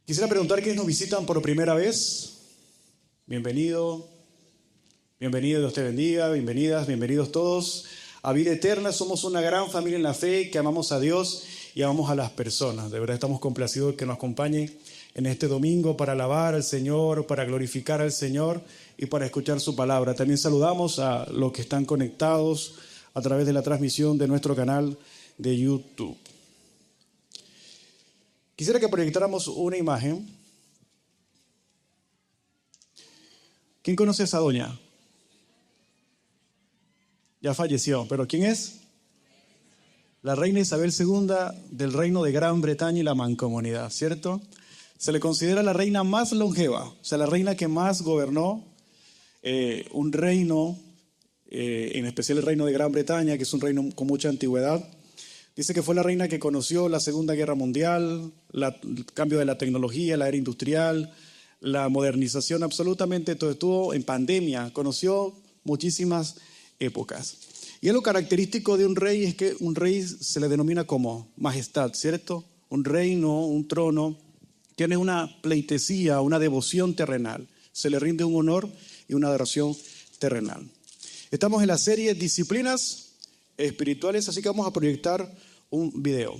Quisiera preguntar quiénes nos visitan por primera vez. Bienvenido, bienvenido, Dios te bendiga, bienvenidas, bienvenidos todos a Vida Eterna. Somos una gran familia en la fe que amamos a Dios y amamos a las personas. De verdad estamos complacidos de que nos acompañe en este domingo para alabar al Señor, para glorificar al Señor y para escuchar su palabra. También saludamos a los que están conectados a través de la transmisión de nuestro canal de YouTube. Quisiera que proyectáramos una imagen. ¿Quién conoce a esa doña? Ya falleció, pero ¿quién es? La reina Isabel II del Reino de Gran Bretaña y la Mancomunidad, ¿cierto? Se le considera la reina más longeva, o sea, la reina que más gobernó un reino, en especial el Reino de Gran Bretaña, que es un reino con mucha antigüedad. Dice que fue la reina que conoció la Segunda Guerra Mundial, el cambio de la tecnología, la era industrial, la modernización, absolutamente todo. Estuvo en pandemia, conoció muchísimas épocas. Y lo característico de un rey es que un rey se le denomina como majestad, ¿cierto? Un reino, un trono, tiene una pleitesía, una devoción terrenal. Se le rinde un honor y una adoración terrenal. Estamos en la serie Disciplinas Espirituales, así que vamos a proyectar un video.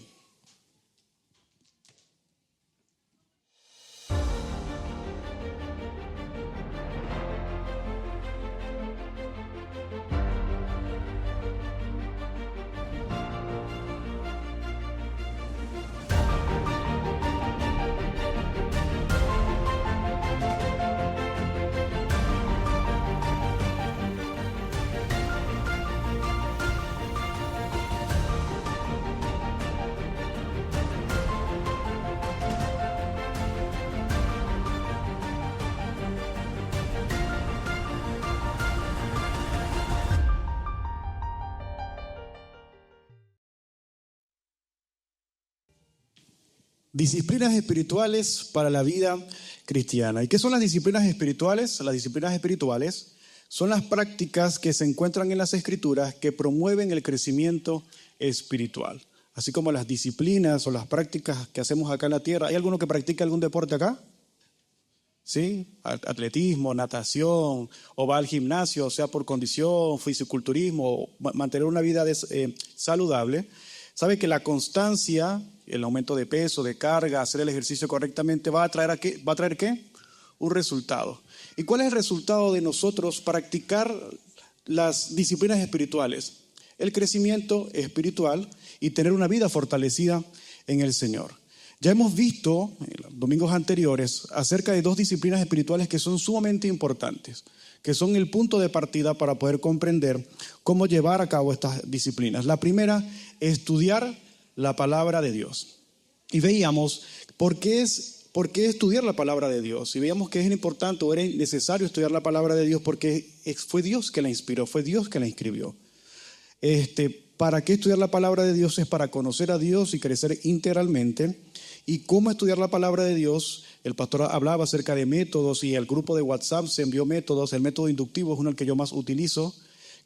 Disciplinas espirituales para la vida cristiana. ¿Y qué son las disciplinas espirituales? Las disciplinas espirituales son las prácticas que se encuentran en las Escrituras que promueven el crecimiento espiritual. Así como las disciplinas o las prácticas que hacemos acá en la tierra. ¿Hay alguno que practica algún deporte acá? ¿Sí? Atletismo, natación, o va al gimnasio, o sea, por condición, fisiculturismo, o mantener una vida saludable. Sabe que la constancia, el aumento de peso, de carga, hacer el ejercicio correctamente va a traer ¿qué? Un resultado. ¿Y cuál es el resultado de nosotros practicar las disciplinas espirituales? El crecimiento espiritual y tener una vida fortalecida en el Señor. Ya hemos visto en los domingos anteriores acerca de dos disciplinas espirituales que son sumamente importantes, que son el punto de partida para poder comprender cómo llevar a cabo estas disciplinas. La primera, estudiar la palabra de Dios. Y veíamos por qué estudiar la palabra de Dios. Y veíamos que es importante o era necesario estudiar la palabra de Dios porque fue Dios que la inspiró, fue Dios que la escribió. ¿Para qué estudiar la palabra de Dios? Es para conocer a Dios y crecer integralmente. ¿Y cómo estudiar la palabra de Dios? El pastor hablaba acerca de métodos y el grupo de WhatsApp se envió métodos. El método inductivo es uno el que yo más utilizo,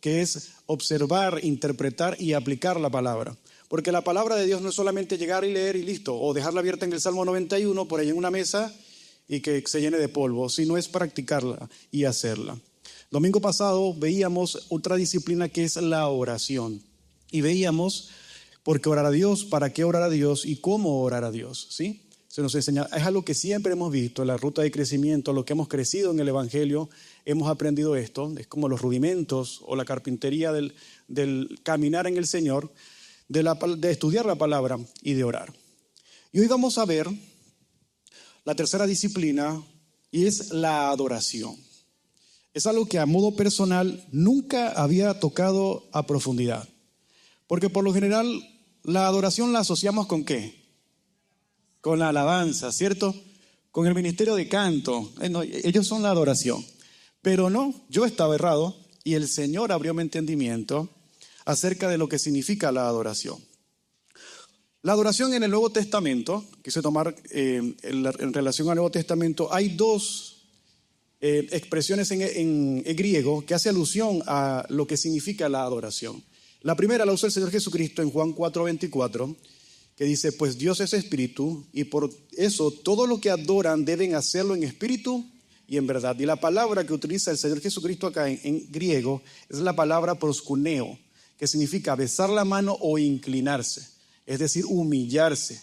que es observar, interpretar y aplicar la palabra. Porque la palabra de Dios no es solamente llegar y leer y listo, o dejarla abierta en el Salmo 91 por ahí en una mesa y que se llene de polvo, sino es practicarla y hacerla. Domingo pasado veíamos otra disciplina que es la oración. Y veíamos por qué orar a Dios, para qué orar a Dios y cómo orar a Dios, ¿sí? Se nos enseña, es algo que siempre hemos visto, la ruta de crecimiento, lo que hemos crecido en el Evangelio, hemos aprendido esto, es como los rudimentos o la carpintería del caminar en el Señor, de estudiar la palabra y de orar. Y hoy vamos a ver la tercera disciplina y es la adoración. Es algo que a modo personal nunca había tocado a profundidad. Porque por lo general la adoración la asociamos ¿con qué? Con la alabanza, ¿cierto? Con el ministerio de canto. Ellos son la adoración. Pero no, yo estaba errado y el Señor abrió mi entendimiento acerca de lo que significa la adoración. La adoración en el Nuevo Testamento, quise tomar en relación al Nuevo Testamento, hay dos expresiones en griego que hace alusión a lo que significa la adoración. La primera la usa el Señor Jesucristo en Juan 4:24, que dice, pues Dios es espíritu y por eso todo lo que adoran deben hacerlo en espíritu y en verdad. Y la palabra que utiliza el Señor Jesucristo acá en griego es la palabra proskuneo, que significa besar la mano o inclinarse, es decir, humillarse.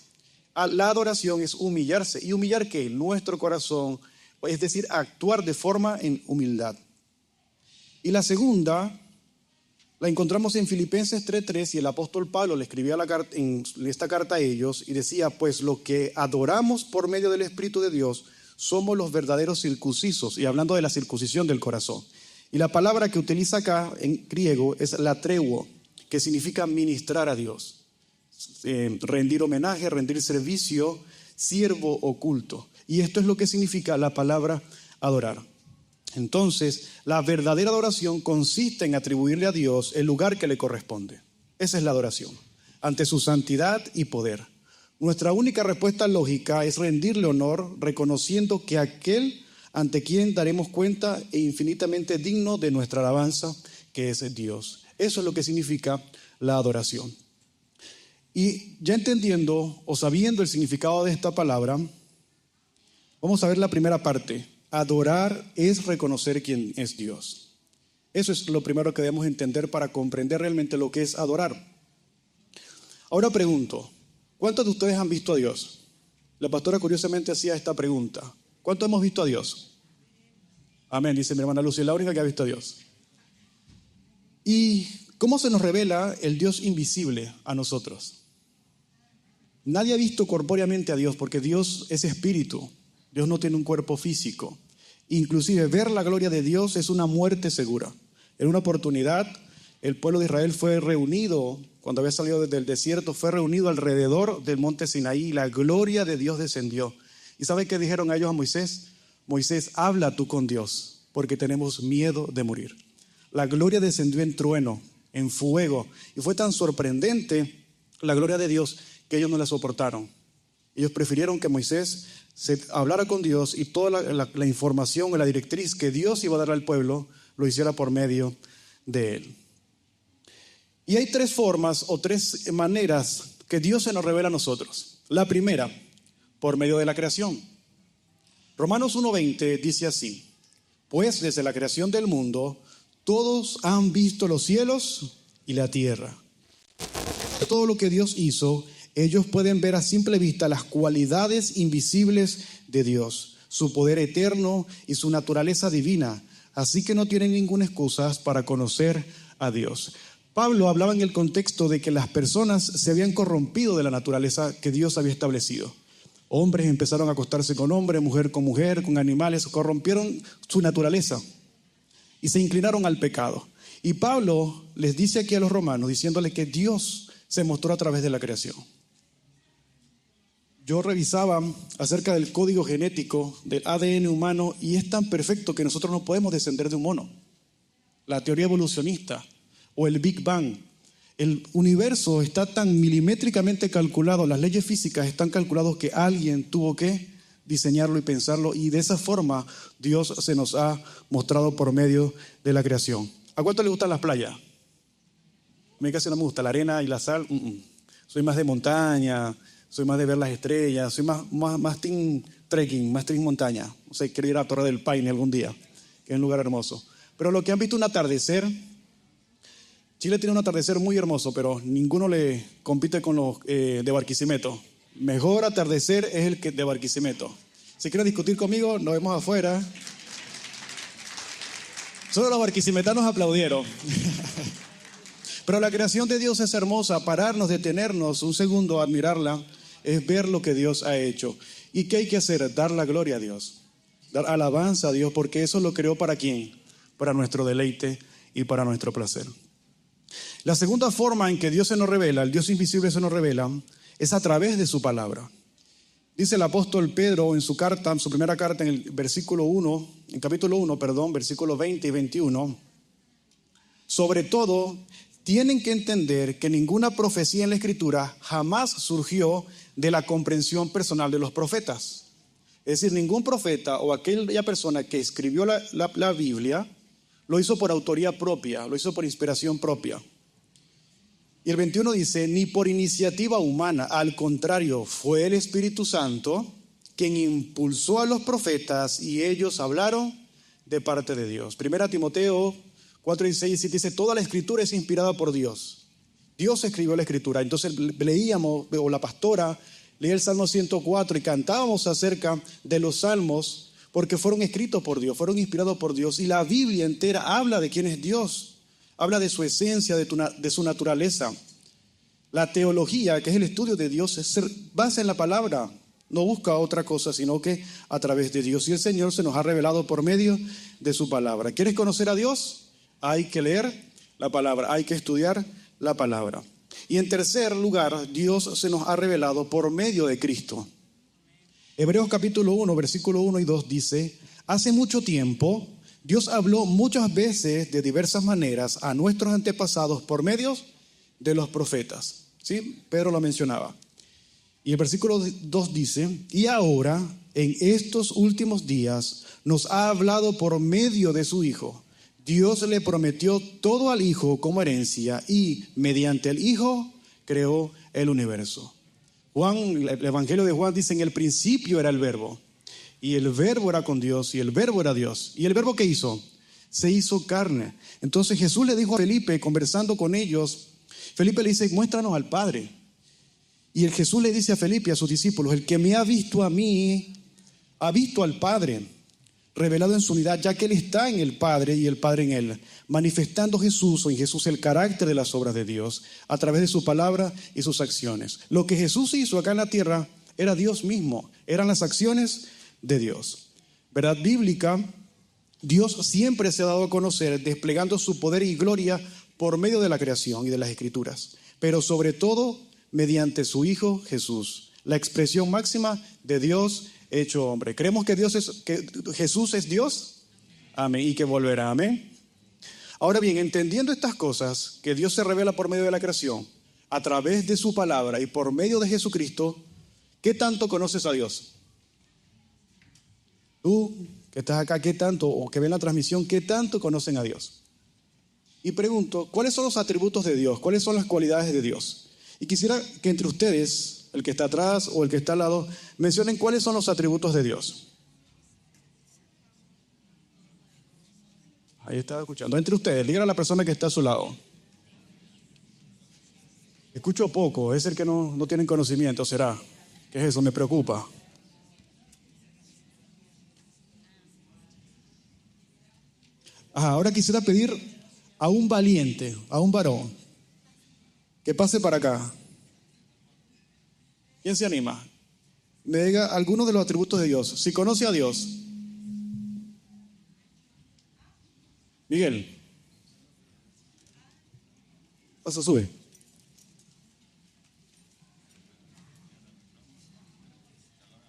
La adoración es humillarse. ¿Y humillar qué? Nuestro corazón, es decir, actuar de forma en humildad. Y la segunda la encontramos en Filipenses 3:3 y el apóstol Pablo le escribía en esta carta a ellos y decía, pues lo que adoramos por medio del Espíritu de Dios somos los verdaderos circuncisos, y hablando de la circuncisión del corazón. Y la palabra que utiliza acá en griego es latreuo, que significa ministrar a Dios, rendir homenaje, rendir servicio, siervo o culto. Y esto es lo que significa la palabra adorar. Entonces, la verdadera adoración consiste en atribuirle a Dios el lugar que le corresponde. Esa es la adoración, ante su santidad y poder. Nuestra única respuesta lógica es rendirle honor, reconociendo que aquel ante quien daremos cuenta es infinitamente digno de nuestra alabanza, que es Dios. Eso es lo que significa la adoración. Y ya entendiendo o sabiendo el significado de esta palabra, vamos a ver la primera parte. Adorar es reconocer quién es Dios. Eso es lo primero que debemos entender para comprender realmente lo que es adorar. Ahora pregunto, ¿cuántos de ustedes han visto a Dios? La pastora curiosamente hacía esta pregunta. ¿Cuántos hemos visto a Dios? Amén, dice mi hermana Lucy, la única que ha visto a Dios. ¿Y cómo se nos revela el Dios invisible a nosotros? Nadie ha visto corpóreamente a Dios porque Dios es espíritu. Dios no tiene un cuerpo físico. Inclusive ver la gloria de Dios es una muerte segura. En una oportunidad, el pueblo de Israel fue reunido, cuando había salido desde el desierto, fue reunido alrededor del monte Sinaí y la gloria de Dios descendió. ¿Y sabe qué dijeron ellos a Moisés? Moisés, habla tú con Dios, porque tenemos miedo de morir. La gloria descendió en trueno, en fuego, y fue tan sorprendente la gloria de Dios que ellos no la soportaron. Ellos prefirieron que Moisés se hablara con Dios y toda la información o la directriz que Dios iba a dar al pueblo lo hiciera por medio de él. Y hay tres formas o tres maneras que Dios se nos revela a nosotros. La primera, por medio de la creación. Romanos 1:20 dice así, pues desde la creación del mundo todos han visto los cielos y la tierra. Todo lo que Dios hizo, ellos pueden ver a simple vista las cualidades invisibles de Dios, su poder eterno y su naturaleza divina. Así que no tienen ninguna excusa para conocer a Dios. Pablo hablaba en el contexto de que las personas se habían corrompido de la naturaleza que Dios había establecido. Hombres empezaron a acostarse con hombres, mujer, con animales, corrompieron su naturaleza y se inclinaron al pecado. Y Pablo les dice aquí a los romanos, diciéndole que Dios se mostró a través de la creación. Yo revisaba acerca del código genético del ADN humano y es tan perfecto que nosotros no podemos descender de un mono. La teoría evolucionista o el Big Bang. El universo está tan milimétricamente calculado, las leyes físicas están calculadas que alguien tuvo que diseñarlo y pensarlo, y de esa forma Dios se nos ha mostrado por medio de la creación. ¿A cuánto le gustan las playas? A mí casi no me gusta la arena y la sal. Soy más de montaña, soy más de ver las estrellas, soy más team trekking, más team montaña. O sea, quiero ir a Torre del Paine algún día, que es un lugar hermoso. Pero lo que han visto un atardecer, Chile tiene un atardecer muy hermoso, pero ninguno le compite con los de Barquisimeto. Mejor atardecer es el que de Barquisimeto. Si quieren discutir conmigo, nos vemos afuera. Solo los barquisimetanos aplaudieron. Pero la creación de Dios es hermosa. Pararnos, detenernos un segundo, admirarla, es ver lo que Dios ha hecho. ¿Y qué hay que hacer? Dar la gloria a Dios. Dar alabanza a Dios, porque eso lo creó ¿para quién? Para nuestro deleite y para nuestro placer. La segunda forma en que Dios se nos revela, el Dios invisible se nos revela, es a través de su palabra. Dice el apóstol Pedro en su carta, en su primera carta, en el capítulo 1, versículos 20 y 21. Sobre todo, tienen que entender que ninguna profecía en la Escritura jamás surgió de la comprensión personal de los profetas. Es decir, ningún profeta o aquella persona que escribió la Biblia lo hizo por autoría propia, lo hizo por inspiración propia. Y el 21 dice, ni por iniciativa humana, al contrario, fue el Espíritu Santo quien impulsó a los profetas y ellos hablaron de parte de Dios. Primera Timoteo 4:16 dice, toda la escritura es inspirada por Dios. Dios escribió la escritura. Entonces leíamos, o la pastora leía el Salmo 104 y cantábamos acerca de los salmos porque fueron escritos por Dios, fueron inspirados por Dios. Y la Biblia entera habla de quién es Dios. Habla de su esencia, de su naturaleza. La teología, que es el estudio de Dios, se basa en la palabra. No busca otra cosa, sino que a través de Dios. Y el Señor se nos ha revelado por medio de su palabra. ¿Quieres conocer a Dios? Hay que leer la palabra, hay que estudiar la palabra. Y en tercer lugar, Dios se nos ha revelado por medio de Cristo. Hebreos capítulo 1, versículo 1 y 2 dice, hace mucho tiempo Dios habló muchas veces de diversas maneras a nuestros antepasados por medio de los profetas. ¿Sí? Pedro lo mencionaba. Y el versículo 2 dice, y ahora, en estos últimos días, nos ha hablado por medio de su Hijo. Dios le prometió todo al Hijo como herencia y mediante el Hijo creó el universo. El Evangelio de Juan dice, en el principio era el Verbo. Y el Verbo era con Dios y el Verbo era Dios. ¿Y el Verbo qué hizo? Se hizo carne. Entonces Jesús le dijo a Felipe, conversando con ellos, Felipe le dice, muéstranos al Padre. Y el Jesús le dice a Felipe y a sus discípulos, el que me ha visto a mí, ha visto al Padre, revelado en su unidad, ya que Él está en el Padre y el Padre en Él, manifestando Jesús o en Jesús el carácter de las obras de Dios, a través de su palabra y sus acciones. Lo que Jesús hizo acá en la tierra era Dios mismo, eran las acciones de Dios. Verdad bíblica, Dios siempre se ha dado a conocer desplegando su poder y gloria por medio de la creación y de las Escrituras, pero sobre todo mediante su Hijo Jesús, la expresión máxima de Dios hecho hombre. ¿Creemos que Jesús es Dios? Amén. Y que volverá. Amén. Ahora bien, entendiendo estas cosas, que Dios se revela por medio de la creación, a través de su palabra y por medio de Jesucristo, ¿qué tanto conoces a Dios? Tú que estás acá, ¿qué tanto, o que ven la transmisión, qué tanto conocen a Dios? Y pregunto, ¿cuáles son los atributos de Dios? ¿Cuáles son las cualidades de Dios? Y quisiera que entre ustedes, el que está atrás o el que está al lado, mencionen cuáles son los atributos de Dios. Ahí estaba escuchando. Entre ustedes, díganle a la persona que está a su lado. Escucho poco, es el que no tienen conocimiento, ¿será? ¿Qué es eso? Me preocupa. Ahora quisiera pedir a un valiente, a un varón, que pase para acá. ¿Quién se anima? Me diga algunos de los atributos de Dios. Si conoce a Dios. Miguel. Pasa, sube.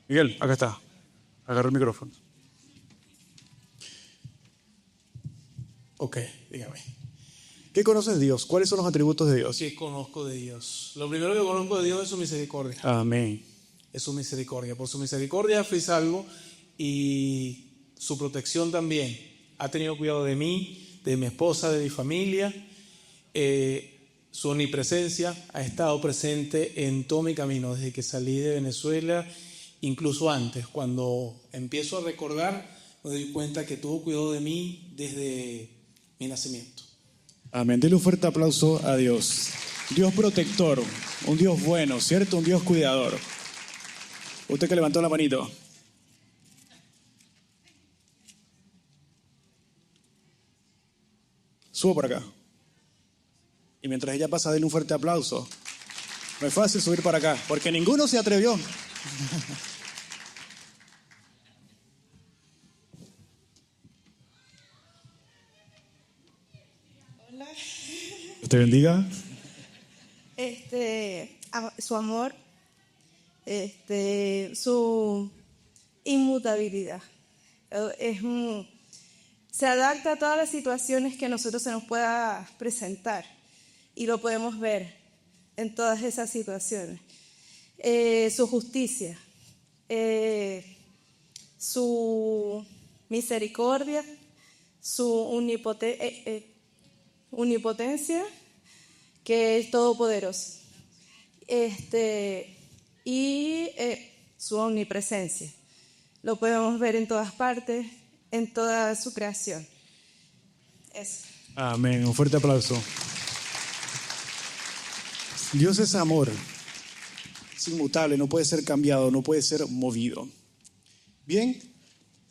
Miguel, acá está. Agarra el micrófono. Ok, dígame. ¿Qué conoces de Dios? ¿Cuáles son los atributos de Dios? ¿Qué conozco de Dios? Lo primero que conozco de Dios es su misericordia. Amén. Es su misericordia. Por su misericordia fui salvo y su protección también. Ha tenido cuidado de mí, de mi esposa, de mi familia. Su omnipresencia ha estado presente en todo mi camino, desde que salí de Venezuela, incluso antes. Cuando empiezo a recordar, me doy cuenta que tuvo cuidado de mí desde mi nacimiento. Amén. Dele un fuerte aplauso a Dios. Dios protector, un Dios bueno, ¿cierto? Un Dios cuidador. Usted que levantó la manito. Subo por acá. Y mientras ella pasa, denle un fuerte aplauso. No es fácil subir para acá, porque ninguno se atrevió. Hola. Dios te bendiga. Su amor, su inmutabilidad. Se adapta a todas las situaciones que a nosotros se nos pueda presentar y lo podemos ver en todas esas situaciones. Su justicia, su misericordia, su omnipotencia, que es todopoderoso. Y su omnipresencia. Lo podemos ver en todas partes, en toda su creación. Eso. Amén. Un fuerte aplauso. Dios es amor. Es inmutable, no puede ser cambiado, no puede ser movido. Bien,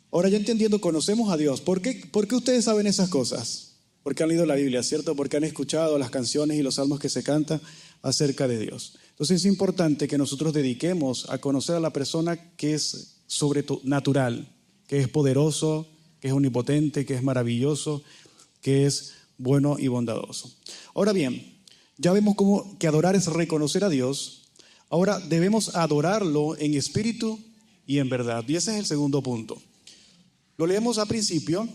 ahora ya entendiendo, conocemos a Dios. ¿Por qué ustedes saben esas cosas? Porque han leído la Biblia, ¿cierto? Porque han escuchado las canciones y los salmos que se cantan acerca de Dios. Entonces es importante que nosotros dediquemos a conocer a la persona que es sobrenatural, que es poderoso, que es omnipotente, que es maravilloso, que es bueno y bondadoso. Ahora bien, ya vemos cómo que adorar es reconocer a Dios. Ahora debemos adorarlo en espíritu y en verdad. Y ese es el segundo punto. Lo leemos al principio,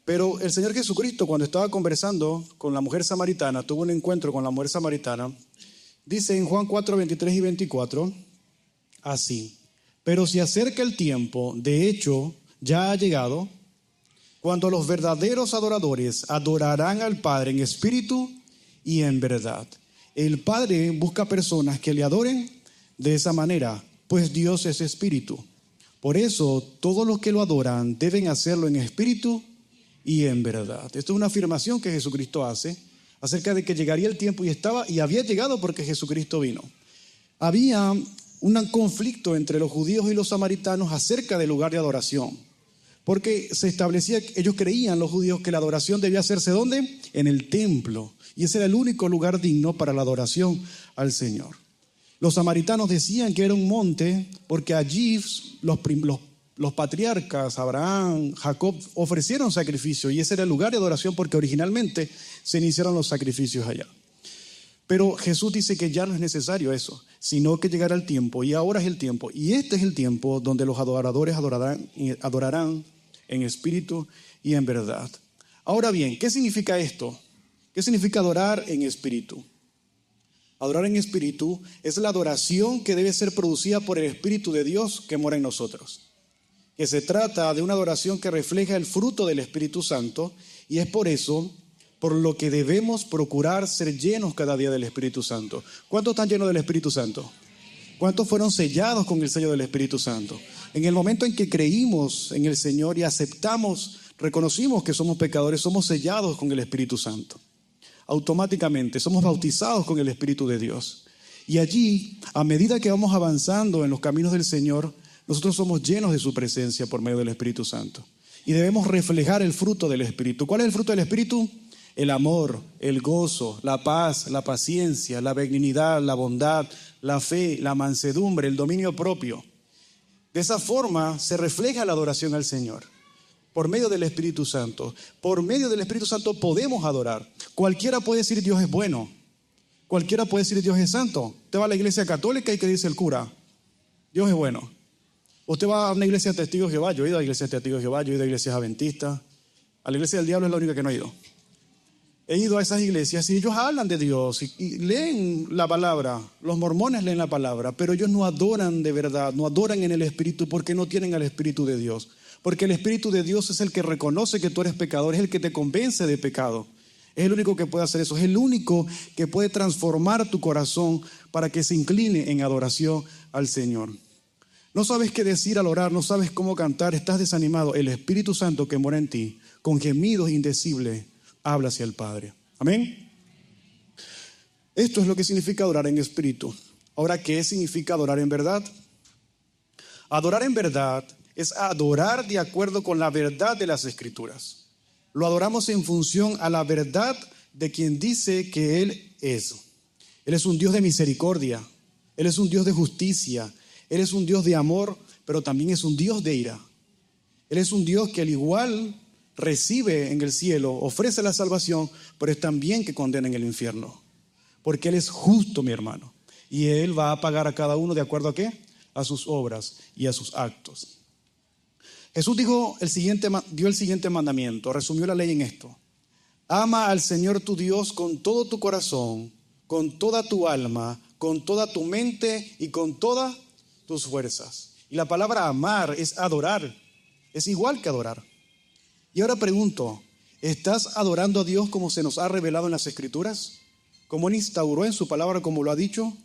pero el Señor Jesucristo, cuando estaba conversando con la mujer samaritana, tuvo un encuentro con la mujer samaritana, dice en Juan 4, 23 y 24, así: pero se acerca el tiempo, de hecho ya ha llegado, cuando los verdaderos adoradores adorarán al Padre en espíritu y en verdad. El Padre busca personas que le adoren de esa manera, pues Dios es espíritu. Por eso todos los que lo adoran deben hacerlo en espíritu y en verdad. Esto es una afirmación que Jesucristo hace acerca de que llegaría el tiempo y había llegado porque Jesucristo vino. Había un conflicto entre los judíos y los samaritanos acerca del lugar de adoración, porque se establecía, ellos creían, los judíos, que la adoración debía hacerse ¿dónde? En el templo, y ese era el único lugar digno para la adoración al Señor. Los samaritanos decían que era un monte porque allí los patriarcas, Abraham, Jacob, ofrecieron sacrificio, y ese era el lugar de adoración porque originalmente se iniciaron los sacrificios allá. Pero Jesús dice que ya no es necesario eso, sino que llegará el tiempo, y ahora es el tiempo, y este es el tiempo donde los adoradores adorarán en espíritu y en verdad. Ahora bien, ¿qué significa esto? ¿Qué significa adorar en espíritu? Adorar en espíritu es la adoración que debe ser producida por el Espíritu de Dios que mora en nosotros. Que se trata de una adoración que refleja el fruto del Espíritu Santo, y es por eso por lo que debemos procurar ser llenos cada día del Espíritu Santo. ¿Cuántos están llenos del Espíritu Santo? ¿Cuántos fueron sellados con el sello del Espíritu Santo? En el momento en que creímos en el Señor y aceptamos, reconocimos que somos pecadores, somos sellados con el Espíritu Santo. Automáticamente somos bautizados con el Espíritu de Dios. Y allí, a medida que vamos avanzando en los caminos del Señor, nosotros somos llenos de su presencia por medio del Espíritu Santo. Y debemos reflejar el fruto del Espíritu. ¿Cuál es el fruto del Espíritu? El amor, el gozo, la paz, la paciencia, la benignidad, la bondad, la fe, la mansedumbre, el dominio propio. De esa forma se refleja la adoración al Señor, por medio del Espíritu Santo. Por medio del Espíritu Santo podemos adorar. Cualquiera puede decir Dios es bueno. Cualquiera puede decir Dios es santo. Usted va a la iglesia católica y ¿qué dice el cura? Dios es bueno. Usted va a una iglesia de testigos de Jehová. Yo he ido a iglesias de testigos de Jehová, yo he ido a iglesias adventistas. A la iglesia del diablo es la única que no he ido. He ido a esas iglesias y ellos hablan de Dios y leen la palabra. Los mormones leen la palabra, pero ellos no adoran de verdad, no adoran en el Espíritu porque no tienen al Espíritu de Dios. Porque el Espíritu de Dios es el que reconoce que tú eres pecador, es el que te convence de pecado. Es el único que puede hacer eso, es el único que puede transformar tu corazón para que se incline en adoración al Señor. No sabes qué decir al orar, no sabes cómo cantar, estás desanimado. El Espíritu Santo que mora en ti, con gemidos indecibles, habla hacia el Padre. Amén. Esto es lo que significa adorar en espíritu. Ahora, ¿qué significa adorar en verdad? Adorar en verdad es adorar de acuerdo con la verdad de las Escrituras. Lo adoramos en función a la verdad de quien dice que Él es. Él es un Dios de misericordia. Él es un Dios de justicia. Él es un Dios de amor, pero también es un Dios de ira. Él es un Dios que al igual recibe en el cielo, ofrece la salvación, pero es también que condena en el infierno. Porque Él es justo, mi hermano. Y Él va a pagar a cada uno de acuerdo a ¿qué? A sus obras y a sus actos. Jesús dio el siguiente mandamiento, resumió la ley en esto: ama al Señor tu Dios con todo tu corazón, con toda tu alma, con toda tu mente y con todas tus fuerzas. Y la palabra amar es adorar, es igual que adorar. Y ahora pregunto, ¿estás adorando a Dios como se nos ha revelado en las Escrituras? como Él instauró en su palabra, como lo ha dicho,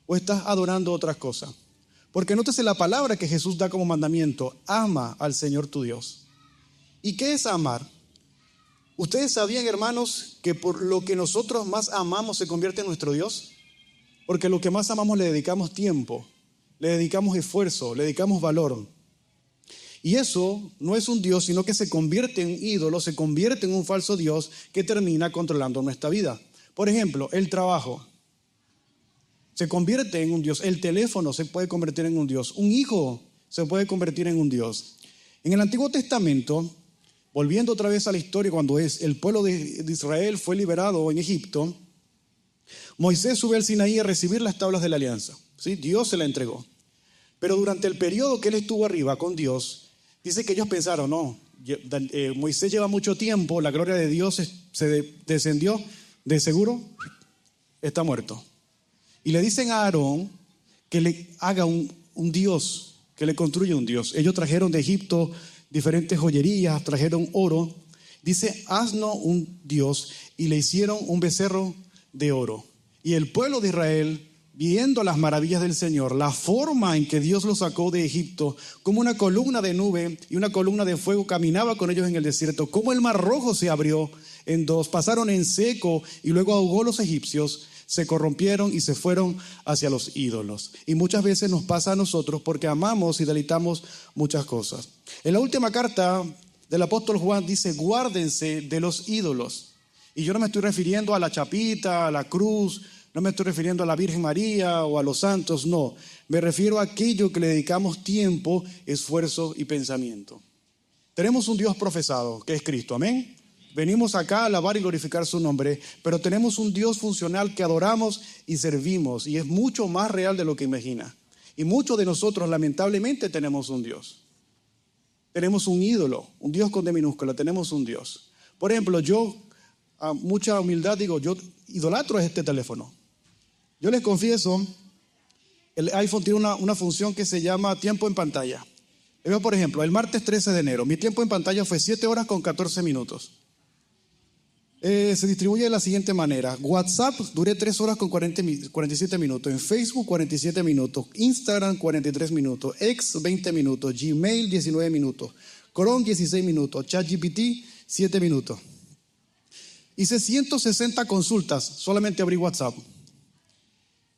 o estás adorando otras cosas? Porque nótese la palabra que Jesús da como mandamiento: ama al Señor tu Dios. ¿Y qué es amar? ¿Ustedes sabían, hermanos, que por lo que nosotros más amamos se convierte en nuestro Dios? Porque lo que más amamos le dedicamos tiempo, le dedicamos esfuerzo, le dedicamos valor. Y eso no es un Dios, sino que se convierte en ídolo, se convierte en un falso Dios que termina controlando nuestra vida. Por ejemplo, el trabajo se convierte en un Dios. El teléfono se puede convertir en un Dios. Un hijo se puede convertir en un Dios. En el Antiguo Testamento, volviendo otra vez a la historia, cuando el pueblo de Israel fue liberado en Egipto, Moisés sube al Sinaí a recibir las tablas de la alianza. ¿Sí? Dios se la entregó. Pero durante el periodo que él estuvo arriba con Dios, dice que ellos pensaron, no, Moisés lleva mucho tiempo, la gloria de Dios se descendió, de seguro está muerto. Y le dicen a Aarón que le haga un Dios, que le construya un Dios. Ellos trajeron de Egipto diferentes joyerías, trajeron oro. Dice, haznos un Dios, y le hicieron un becerro de oro. Y el pueblo de Israel, viendo las maravillas del Señor, la forma en que Dios los sacó de Egipto, como una columna de nube y una columna de fuego caminaba con ellos en el desierto, como el mar rojo se abrió en dos, pasaron en seco y luego ahogó a los egipcios, se corrompieron y se fueron hacia los ídolos. Y muchas veces nos pasa a nosotros porque amamos y deleitamos muchas cosas. En la última carta del apóstol Juan dice, guárdense de los ídolos. Y yo no me estoy refiriendo a la chapita, a la cruz, no me estoy refiriendo a la Virgen María o a los santos, no. Me refiero a aquello que le dedicamos tiempo, esfuerzo y pensamiento. Tenemos un Dios profesado, que es Cristo, amén. Venimos acá a alabar y glorificar su nombre, pero tenemos un Dios funcional que adoramos y servimos, y es mucho más real de lo que imagina. Y muchos de nosotros, lamentablemente, tenemos un Dios. Tenemos un ídolo, un Dios con D minúscula, tenemos un Dios. Por ejemplo, yo, a mucha humildad digo, yo idolatro este teléfono. Yo les confieso, el iPhone tiene una función que se llama tiempo en pantalla. Por ejemplo, el martes 13 de enero, mi tiempo en pantalla fue 7 horas con 14 minutos. Se distribuye de la siguiente manera. WhatsApp, duré 3 horas con 47 minutos. En Facebook, 47 minutos. Instagram, 43 minutos. X, 20 minutos. Gmail, 19 minutos. Chrome, 16 minutos. ChatGPT, 7 minutos. Hice 160 consultas, solamente abrí WhatsApp.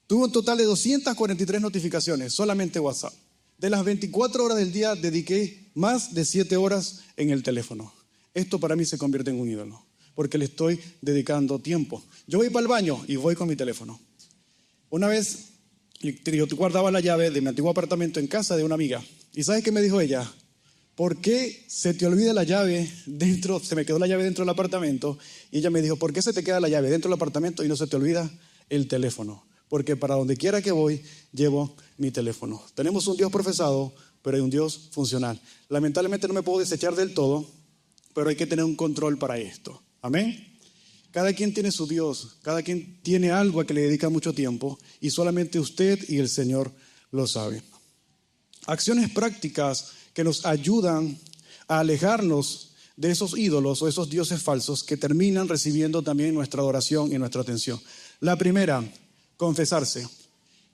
Tuve un total de 243 notificaciones, solamente WhatsApp. De las 24 horas del día, dediqué más de 7 horas en el teléfono. Esto para mí se convierte en un ídolo, porque le estoy dedicando tiempo. Yo voy para el baño y voy con mi teléfono. Una vez yo guardaba la llave de mi antiguo apartamento en casa de una amiga. ¿Y sabes qué me dijo ella? ¿Por qué se te olvida la llave dentro? Se me quedó la llave dentro del apartamento. Y ella me dijo, ¿por qué se te queda la llave dentro del apartamento y no se te olvida el teléfono? Porque para donde quiera que voy, llevo mi teléfono. Tenemos un Dios profesado, pero hay un Dios funcional. Lamentablemente no me puedo desechar del todo, pero hay que tener un control para esto. Amén. Cada quien tiene su Dios, cada quien tiene algo a que le dedica mucho tiempo, y solamente usted y el Señor lo saben. Acciones prácticas que nos ayudan a alejarnos de esos ídolos o esos dioses falsos que terminan recibiendo también nuestra adoración y nuestra atención. La primera, confesarse.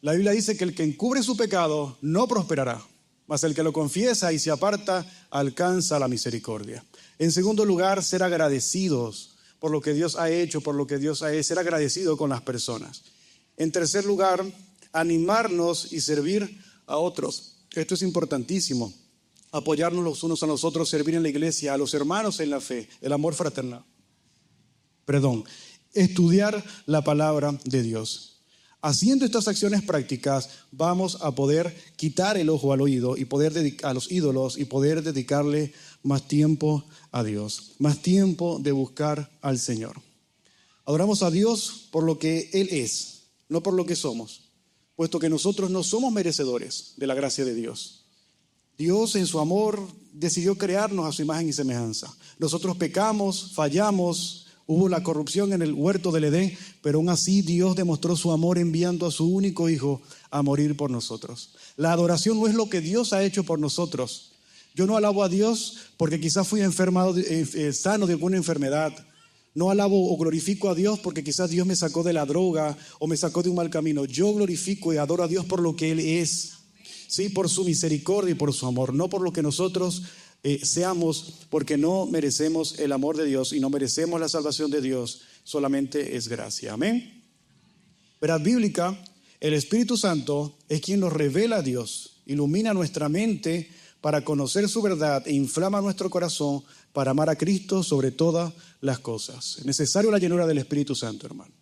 La Biblia dice que el que encubre su pecado no prosperará, mas el que lo confiesa y se aparta alcanza la misericordia. En segundo lugar, ser agradecidos por lo que Dios ha hecho, por lo que Dios ha hecho, ser agradecido con las personas. En tercer lugar, animarnos y servir a otros. Esto es importantísimo. Apoyarnos los unos a los otros, servir en la iglesia, a los hermanos en la fe, el amor fraternal. Estudiar la palabra de Dios. Haciendo estas acciones prácticas, vamos a poder quitar el ojo al oído y poder dedicar a los ídolos y poder dedicarle más tiempo a Dios, más tiempo de buscar al Señor. Adoramos a Dios por lo que Él es, no por lo que somos, puesto que nosotros no somos merecedores de la gracia de Dios. Dios en su amor decidió crearnos a su imagen y semejanza. Nosotros pecamos, fallamos, hubo la corrupción en el huerto del Edén, pero aún así Dios demostró su amor enviando a su único Hijo a morir por nosotros. La adoración no es lo que Dios ha hecho por nosotros. Yo no alabo a Dios porque quizás fui sano de alguna enfermedad, No alabo o glorifico a Dios porque quizás Dios me sacó de la droga o me sacó de un mal camino. Yo glorifico y adoro a Dios por lo que Él es, ¿sí? Por su misericordia y por su amor, no por lo que nosotros seamos, porque no merecemos el amor de Dios y no merecemos la salvación de Dios, solamente es gracia. Amén. Verdad bíblica, el Espíritu Santo es quien nos revela a Dios, ilumina nuestra mente para conocer su verdad e inflama nuestro corazón para amar a Cristo sobre todas las cosas. Es necesario la llenura del Espíritu Santo, hermano.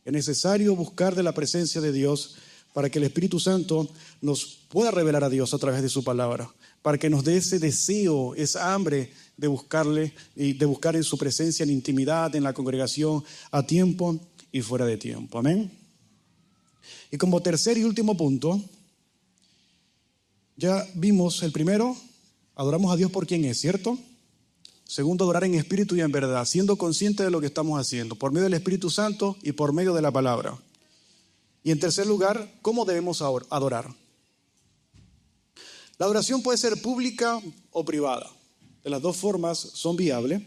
Es necesario buscar de la presencia de Dios para que el Espíritu Santo nos pueda revelar a Dios a través de su palabra, para que nos dé ese deseo, esa hambre de buscarle y de buscar en su presencia, en intimidad, en la congregación, a tiempo y fuera de tiempo. Amén. Y como tercer y último punto, ya vimos el primero, adoramos a Dios por quien es, ¿cierto? Segundo, adorar en espíritu y en verdad, siendo consciente de lo que estamos haciendo, por medio del Espíritu Santo y por medio de la palabra. Y en tercer lugar, ¿cómo debemos adorar? La adoración puede ser pública o privada. De las dos formas son viables.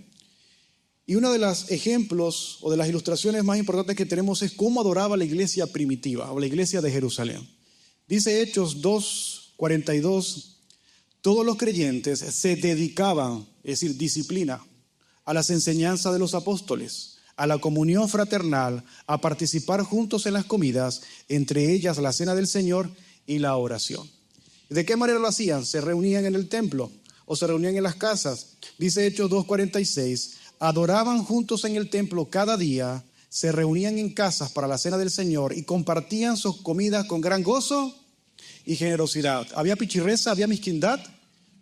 Y uno de los ejemplos o de las ilustraciones más importantes que tenemos es cómo adoraba la iglesia primitiva o la iglesia de Jerusalén. Dice Hechos 2:42, todos los creyentes se dedicaban, es decir, disciplina, a las enseñanzas de los apóstoles, a la comunión fraternal, a participar juntos en las comidas, entre ellas la cena del Señor y la oración. ¿De qué manera lo hacían? Se reunían en el templo o se reunían en las casas. Dice Hechos 2:46, adoraban juntos en el templo cada día, se reunían en casas para la cena del Señor y compartían sus comidas con gran gozo y generosidad. ¿Había pichirreza? ¿Había mezquindad?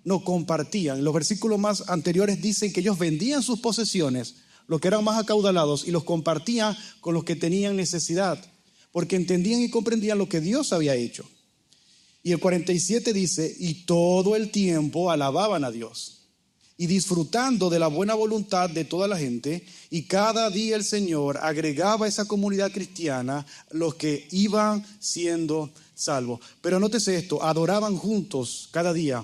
No, compartían. Los versículos más anteriores dicen que ellos vendían sus posesiones, los que eran más acaudalados, y los compartían con los que tenían necesidad, porque entendían y comprendían lo que Dios había hecho. Y el 47 dice, y todo el tiempo alababan a Dios, y disfrutando de la buena voluntad de toda la gente, y cada día el Señor agregaba a esa comunidad cristiana los que iban siendo salvos. Pero nótese esto, adoraban juntos cada día,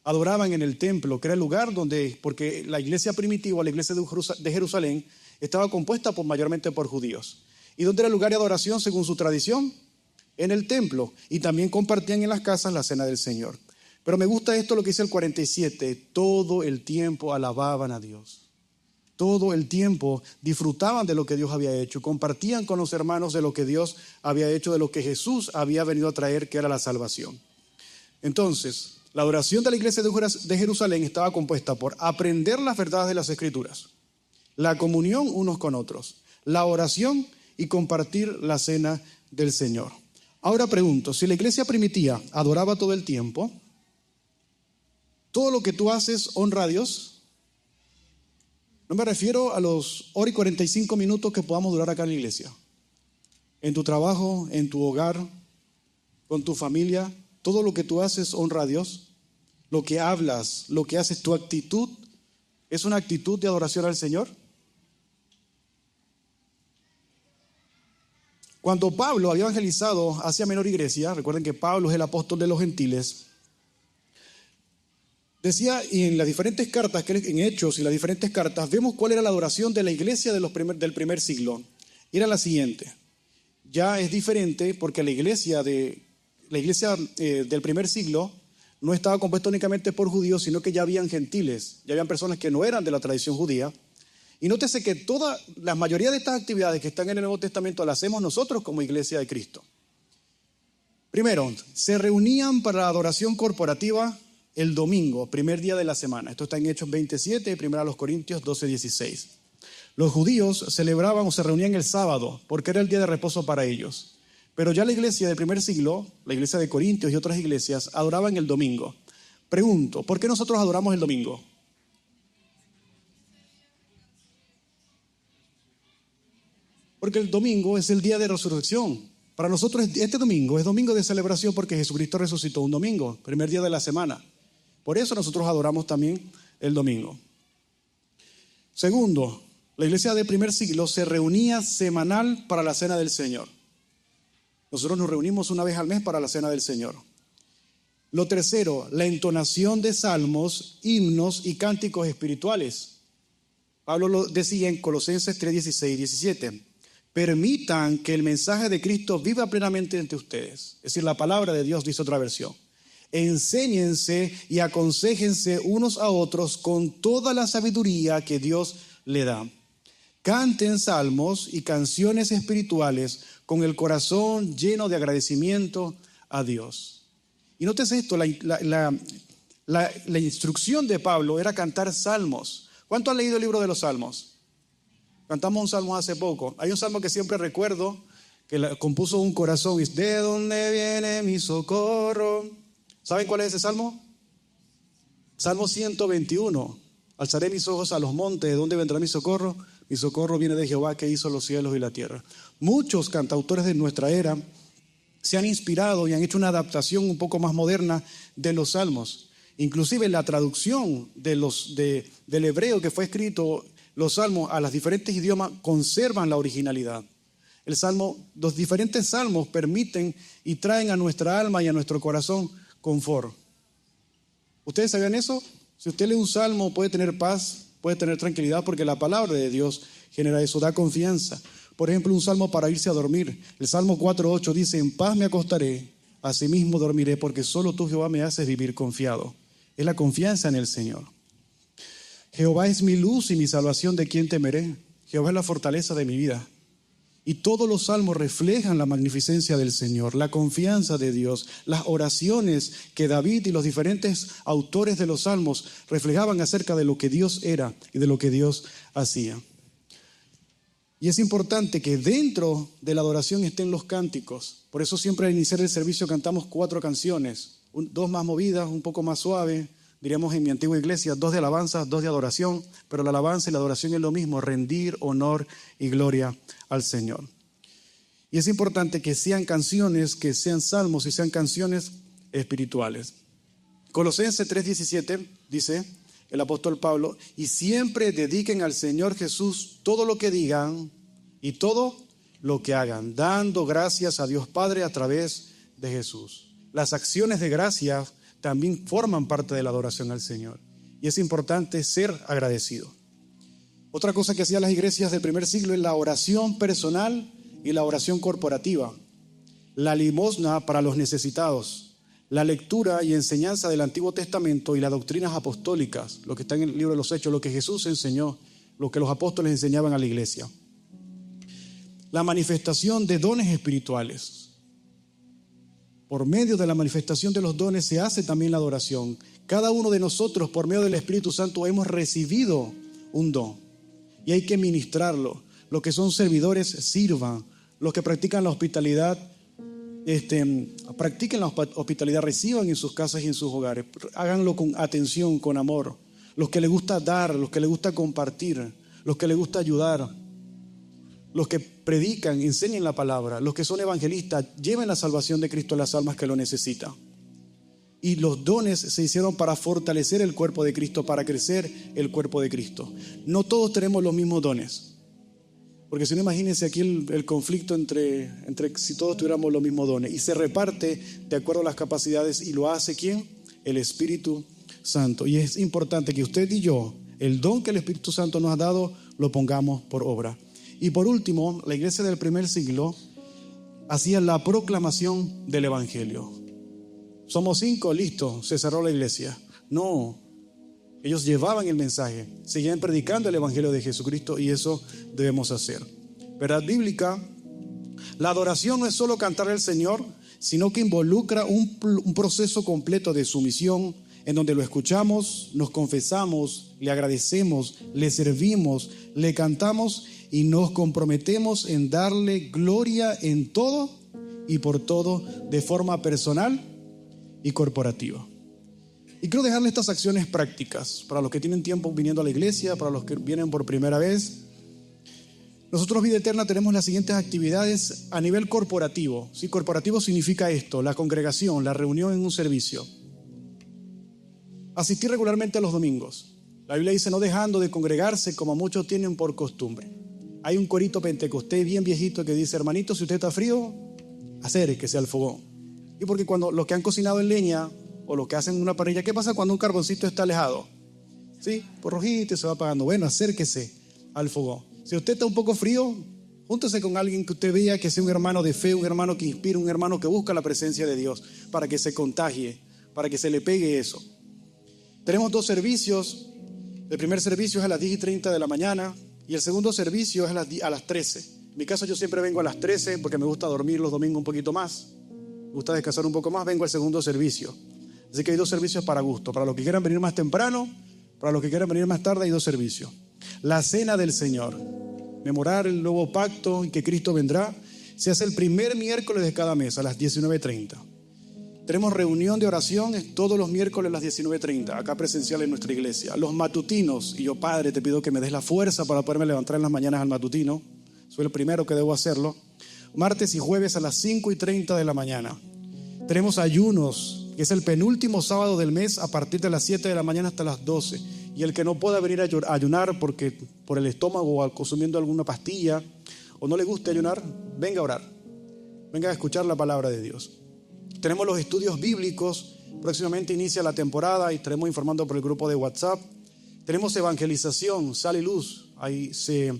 adoraban en el templo, que era el lugar donde, porque la iglesia primitiva, la iglesia de Jerusalén, estaba compuesta mayormente por judíos. ¿Y dónde era el lugar de adoración según su tradición? En el templo, y también compartían en las casas la cena del Señor. Pero me gusta esto lo que dice el 47, todo el tiempo alababan a Dios. Todo el tiempo disfrutaban de lo que Dios había hecho, compartían con los hermanos de lo que Dios había hecho, de lo que Jesús había venido a traer, que era la salvación. Entonces, la adoración de la iglesia de Jerusalén estaba compuesta por aprender las verdades de las Escrituras, la comunión unos con otros, la oración y compartir la cena del Señor. Ahora pregunto, si la iglesia primitiva adoraba todo el tiempo, ¿todo lo que tú haces honra a Dios? No me refiero a los hora y 45 minutos que podamos durar acá en la iglesia. En tu trabajo, en tu hogar, con tu familia, todo lo que tú haces honra a Dios. Lo que hablas, lo que haces, tu actitud, ¿es una actitud de adoración al Señor? Cuando Pablo había evangelizado Asia Menor y Grecia, recuerden que Pablo es el apóstol de los gentiles, decía, y en las diferentes cartas, en Hechos y las diferentes cartas, vemos cuál era la adoración de la iglesia del primer siglo. Y era la siguiente. Ya es diferente porque la iglesia del primer siglo no estaba compuesta únicamente por judíos, sino que ya habían gentiles, ya habían personas que no eran de la tradición judía. Y nótese que la mayoría de estas actividades que están en el Nuevo Testamento las hacemos nosotros como iglesia de Cristo. Primero, se reunían para la adoración corporativa el domingo, primer día de la semana. Esto está en Hechos 27 y 1 Corintios 12:16. Los judíos celebraban o se reunían el sábado porque era el día de reposo para ellos. Pero ya la iglesia del primer siglo, la iglesia de Corintios y otras iglesias, adoraban el domingo. Pregunto, ¿por qué nosotros adoramos el domingo? Porque el domingo es el día de resurrección. Para nosotros este domingo es domingo de celebración porque Jesucristo resucitó un domingo, primer día de la semana. Por eso nosotros adoramos también el domingo. Segundo, la iglesia del primer siglo se reunía semanal para la cena del Señor. Nosotros nos reunimos una vez al mes para la cena del Señor. Lo tercero, la entonación de salmos, himnos y cánticos espirituales. Pablo lo decía en Colosenses 3, 16 y 17. Permitan que el mensaje de Cristo viva plenamente entre ustedes. Es decir, la palabra de Dios, dice otra versión. Enséñense y aconséjense unos a otros con toda la sabiduría que Dios le da. Canten salmos y canciones espirituales con el corazón lleno de agradecimiento a Dios. Y nótese esto, la instrucción de Pablo era cantar salmos. ¿Cuánto han leído el libro de los salmos? Cantamos un salmo hace poco. Hay un salmo que siempre recuerdo, que compuso un corazón. ¿De dónde viene mi socorro? ¿Saben cuál es ese salmo? Salmo 121. Alzaré mis ojos a los montes. ¿De dónde vendrá mi socorro? Mi socorro viene de Jehová, que hizo los cielos y la tierra. Muchos cantautores de nuestra era se han inspirado y han hecho una adaptación un poco más moderna de los salmos. Inclusive la traducción del hebreo que fue escrito, los salmos a los diferentes idiomas conservan la originalidad. Los diferentes salmos permiten y traen a nuestra alma y a nuestro corazón confort. ¿Ustedes sabían eso? Si usted lee un salmo puede tener paz, puede tener tranquilidad, porque la palabra de Dios genera eso, da confianza. Por ejemplo, un salmo para irse a dormir. El Salmo 4:8 dice: en paz me acostaré, asimismo dormiré, porque solo tú, Jehová, me haces vivir confiado. Es la confianza en el Señor. Jehová es mi luz y mi salvación, ¿de quién temeré? Jehová es la fortaleza de mi vida. Y todos los salmos reflejan la magnificencia del Señor, la confianza de Dios. Las oraciones que David y los diferentes autores de los salmos reflejaban acerca de lo que Dios era y de lo que Dios hacía. Y es importante que dentro de la adoración estén los cánticos. Por eso siempre al iniciar el servicio cantamos 4 canciones, 2 más movidas, un poco más suaves. Diríamos en mi antigua iglesia, 2 de alabanza, 2 de adoración, pero la alabanza y la adoración es lo mismo, rendir honor y gloria al Señor. Y es importante que sean canciones, que sean salmos y sean canciones espirituales. Colosenses 3:17 dice el apóstol Pablo: y siempre dediquen al Señor Jesús todo lo que digan y todo lo que hagan, dando gracias a Dios Padre a través de Jesús. Las acciones de gracia también forman parte de la adoración al Señor. Y es importante ser agradecido. Otra cosa que hacían las iglesias del primer siglo es la oración personal y la oración corporativa. La limosna para los necesitados. La lectura y enseñanza del Antiguo Testamento y las doctrinas apostólicas. Lo que está en el libro de los Hechos, lo que Jesús enseñó, lo que los apóstoles enseñaban a la iglesia. La manifestación de dones espirituales. Por medio de la manifestación de los dones se hace también la adoración. Cada uno de nosotros, por medio del Espíritu Santo, hemos recibido un don. Y hay que ministrarlo. Los que son servidores, sirvan. Los que practican la hospitalidad, practiquen la hospitalidad, reciban en sus casas y en sus hogares. Háganlo con atención, con amor. Los que les gusta dar, los que les gusta compartir, los que les gusta ayudar. Los que predican, enseñen la palabra. Los que son evangelistas, lleven la salvación de Cristo a las almas que lo necesitan. Y los dones se hicieron para fortalecer el cuerpo de Cristo, para crecer el cuerpo de Cristo. No todos tenemos los mismos dones. Porque si no, imagínense aquí el conflicto entre si todos tuviéramos los mismos dones. Y se reparte de acuerdo a las capacidades. ¿Y lo hace quién? El Espíritu Santo. Y es importante que usted y yo, el don que el Espíritu Santo nos ha dado, lo pongamos por obra. Y por último, la iglesia del primer siglo hacía la proclamación del Evangelio. Somos 5, listo, se cerró la iglesia. No, ellos llevaban el mensaje, seguían predicando el Evangelio de Jesucristo, y eso debemos hacer. ¿Verdad bíblica? La adoración no es solo cantar al Señor, sino que involucra un proceso completo de sumisión, en donde lo escuchamos, nos confesamos, le agradecemos, le servimos, le cantamos y nos comprometemos en darle gloria en todo y por todo, de forma personal y corporativa. Y quiero dejarle estas acciones prácticas para los que tienen tiempo viniendo a la iglesia, para los que vienen por primera vez. Nosotros, Vida Eterna, tenemos las siguientes actividades a nivel corporativo. ¿Sí? Corporativo significa esto: la congregación, la reunión en un servicio. Asistir regularmente a los domingos. La Biblia dice: no dejando de congregarse como muchos tienen por costumbre. Hay un corito pentecostés bien viejito que dice: hermanito, si usted está frío, acérquese al fogón. Y porque cuando los que han cocinado en leña o los que hacen una parrilla, ¿qué pasa cuando un carboncito está alejado? Sí, por rojito y se va apagando. Bueno, acérquese al fogón. Si usted está un poco frío, júntese con alguien que usted vea que sea un hermano de fe, un hermano que inspira, un hermano que busca la presencia de Dios, para que se contagie, para que se le pegue eso. Tenemos 2 servicios. El primer servicio es a las 10:30 de la mañana y el segundo servicio es a las 13. En mi caso yo siempre vengo a las 13 porque me gusta dormir los domingos un poquito más. Me gusta descansar un poco más, vengo al segundo servicio. Así que hay 2 servicios para gusto. Para los que quieran venir más temprano, para los que quieran venir más tarde, hay 2 servicios. La cena del Señor, memorar el nuevo pacto y que Cristo vendrá, se hace el primer miércoles de cada mes a las 19:30. Tenemos reunión de oración todos los miércoles a las 19:30, acá presencial en nuestra iglesia. Los matutinos, y yo, Padre, te pido que me des la fuerza para poderme levantar en las mañanas al matutino. Soy el primero que debo hacerlo. Martes y jueves a las 5:30 de la mañana. Tenemos ayunos, que es el penúltimo sábado del mes a partir de las 7 de la mañana hasta las 12. Y el que no pueda venir a ayunar porque por el estómago o consumiendo alguna pastilla o no le guste ayunar, venga a orar. Venga a escuchar la palabra de Dios. Tenemos los estudios bíblicos. Próximamente inicia la temporada y estaremos informando por el grupo de WhatsApp. Tenemos evangelización, Sal y Luz. Ahí se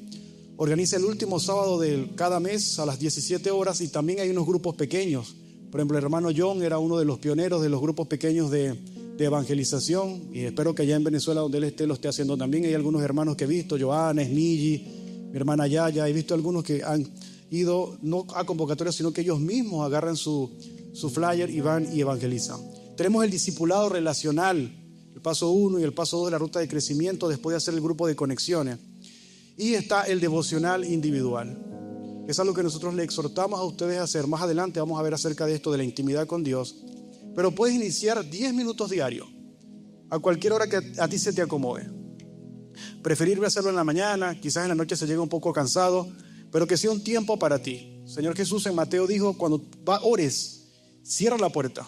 organiza el último sábado de cada mes a las 17 horas y también hay unos grupos pequeños. Por ejemplo, el hermano John era uno de los pioneros de los grupos pequeños de evangelización y espero que allá en Venezuela donde él esté lo esté haciendo también. Hay algunos hermanos que he visto, Joana, Snigi, mi hermana Yaya, he visto algunos que han ido no a convocatorias sino que ellos mismos agarran su flyer y van y evangelizan. Tenemos el discipulado relacional, el paso 1 y el paso 2 de la ruta de crecimiento después de hacer el grupo de conexiones. Y está el devocional individual. Es algo que nosotros le exhortamos a ustedes a hacer. Más adelante vamos a ver acerca de esto, de la intimidad con Dios. Pero puedes iniciar 10 minutos diarios, a cualquier hora que a ti se te acomode. Preferir hacerlo en la mañana, quizás en la noche se llega un poco cansado, pero que sea un tiempo para ti. Señor Jesús en Mateo dijo, cuando ores, cierra la puerta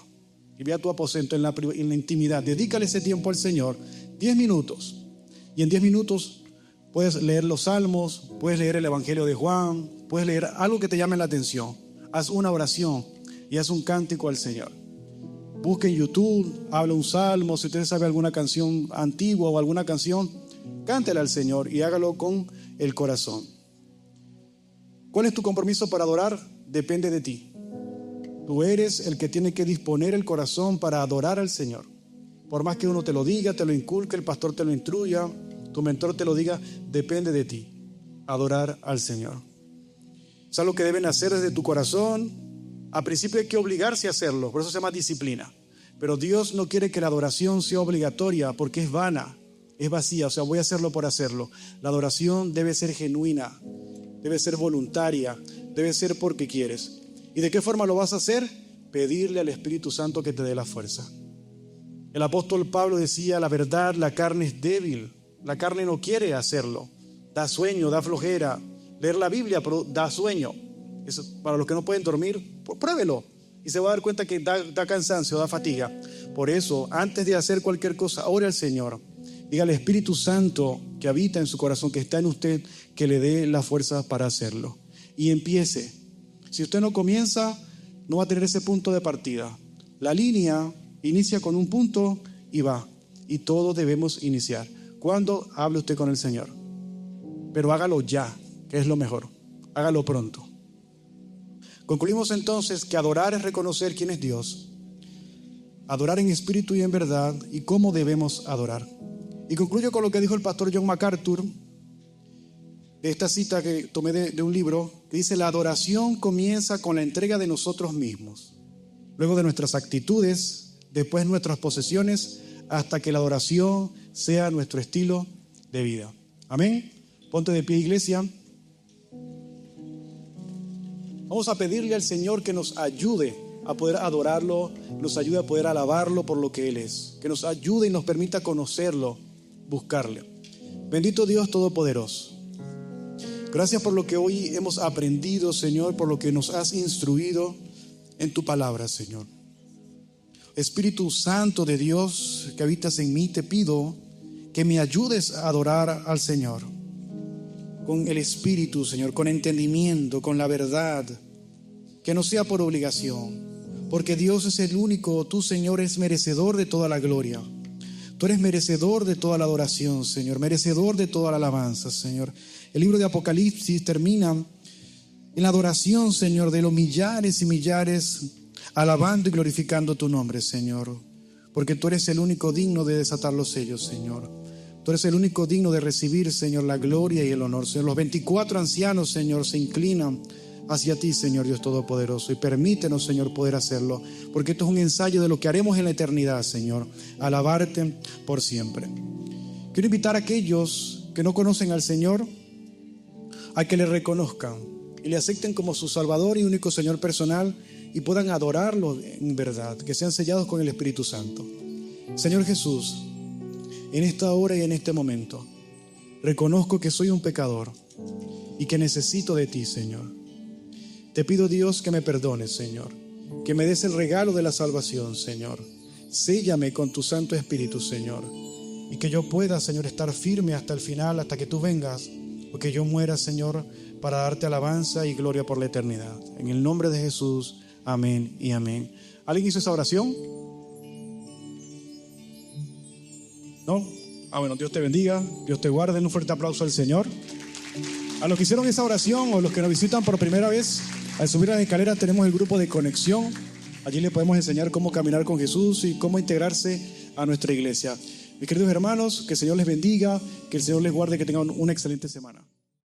y ve a tu aposento en la intimidad. Dedícale ese tiempo al Señor, 10 minutos. Y en 10 minutos puedes leer los salmos, puedes leer el Evangelio de Juan, puedes leer algo que te llame la atención. Haz una oración y haz un cántico al Señor. Busque en YouTube, habla un salmo. Si usted sabe alguna canción antigua o alguna canción, cántela al Señor y hágalo con el corazón. ¿Cuál es tu compromiso para adorar? Depende de ti. Tú eres el que tiene que disponer el corazón para adorar al Señor. Por más que uno te lo diga, te lo inculque, el pastor te lo instruya, tu mentor te lo diga, depende de ti. Adorar al Señor. Es algo que deben hacer desde tu corazón. A principio hay que obligarse a hacerlo, por eso se llama disciplina. Pero Dios no quiere que la adoración sea obligatoria porque es vana, es vacía. O sea, voy a hacerlo por hacerlo. La adoración debe ser genuina, debe ser voluntaria, debe ser porque quieres. ¿Y de qué forma lo vas a hacer? Pedirle al Espíritu Santo que te dé la fuerza. El apóstol Pablo decía, la verdad, la carne es débil. La carne no quiere hacerlo. Da sueño, da flojera. Leer la Biblia pero da sueño. Eso, para los que no pueden dormir, pruébelo y se va a dar cuenta que da cansancio, da fatiga. Por eso, antes de hacer cualquier cosa, ore al Señor. Diga al Espíritu Santo que habita en su corazón, que está en usted, que le dé la fuerza para hacerlo. Y empiece. Si usted no comienza, no va a tener ese punto de partida. La línea inicia con un punto y va. Y todos debemos iniciar. ¿Cuándo? Hable usted con el Señor. Pero hágalo ya, que es lo mejor. Hágalo pronto. Concluimos entonces que adorar es reconocer quién es Dios, adorar en espíritu y en verdad y cómo debemos adorar. Y concluyo con lo que dijo el pastor John MacArthur, de esta cita que tomé de un libro, que dice: la adoración comienza con la entrega de nosotros mismos, luego de nuestras actitudes, después nuestras posesiones, hasta que la adoración sea nuestro estilo de vida. Amén. Ponte de pie, iglesia. Vamos a pedirle al Señor que nos ayude a poder adorarlo, nos ayude a poder alabarlo por lo que Él es, que nos ayude y nos permita conocerlo, buscarle. Bendito Dios Todopoderoso, gracias por lo que hoy hemos aprendido, Señor, por lo que nos has instruido en tu palabra, Señor. Espíritu Santo de Dios que habitas en mí, te pido que me ayudes a adorar al Señor con el Espíritu, Señor, con entendimiento, con la verdad, que no sea por obligación, porque Dios es el único, tú, Señor, es merecedor de toda la gloria. Tú eres merecedor de toda la adoración, Señor, merecedor de toda la alabanza, Señor. El libro de Apocalipsis termina en la adoración, Señor, de los millares y millares, alabando y glorificando tu nombre, Señor. Porque tú eres el único digno de desatar los sellos, Señor. Tú eres el único digno de recibir, Señor, la gloria y el honor, Señor. Los 24 ancianos, Señor, se inclinan hacia ti, Señor Dios Todopoderoso. Y permítenos, Señor, poder hacerlo. Porque esto es un ensayo de lo que haremos en la eternidad, Señor. Alabarte por siempre. Quiero invitar a aquellos que no conocen al Señor a que le reconozcan y le acepten como su Salvador y único Señor personal y puedan adorarlo en verdad, que sean sellados con el Espíritu Santo. Señor Jesús, en esta hora y en este momento, reconozco que soy un pecador y que necesito de ti, Señor. Te pido, Dios, que me perdones, Señor, que me des el regalo de la salvación, Señor. Séllame con tu Santo Espíritu, Señor, y que yo pueda, Señor, estar firme hasta el final, hasta que tú vengas, o que yo muera, Señor, para darte alabanza y gloria por la eternidad. En el nombre de Jesús, amén y amén. ¿Alguien hizo esa oración? ¿No? Bueno, Dios te bendiga, Dios te guarde. Un fuerte aplauso al Señor. A los que hicieron esa oración o los que nos visitan por primera vez, al subir las escaleras tenemos el grupo de conexión. Allí les podemos enseñar cómo caminar con Jesús y cómo integrarse a nuestra iglesia. Mis queridos hermanos, que el Señor les bendiga, que el Señor les guarde, que tengan una excelente semana.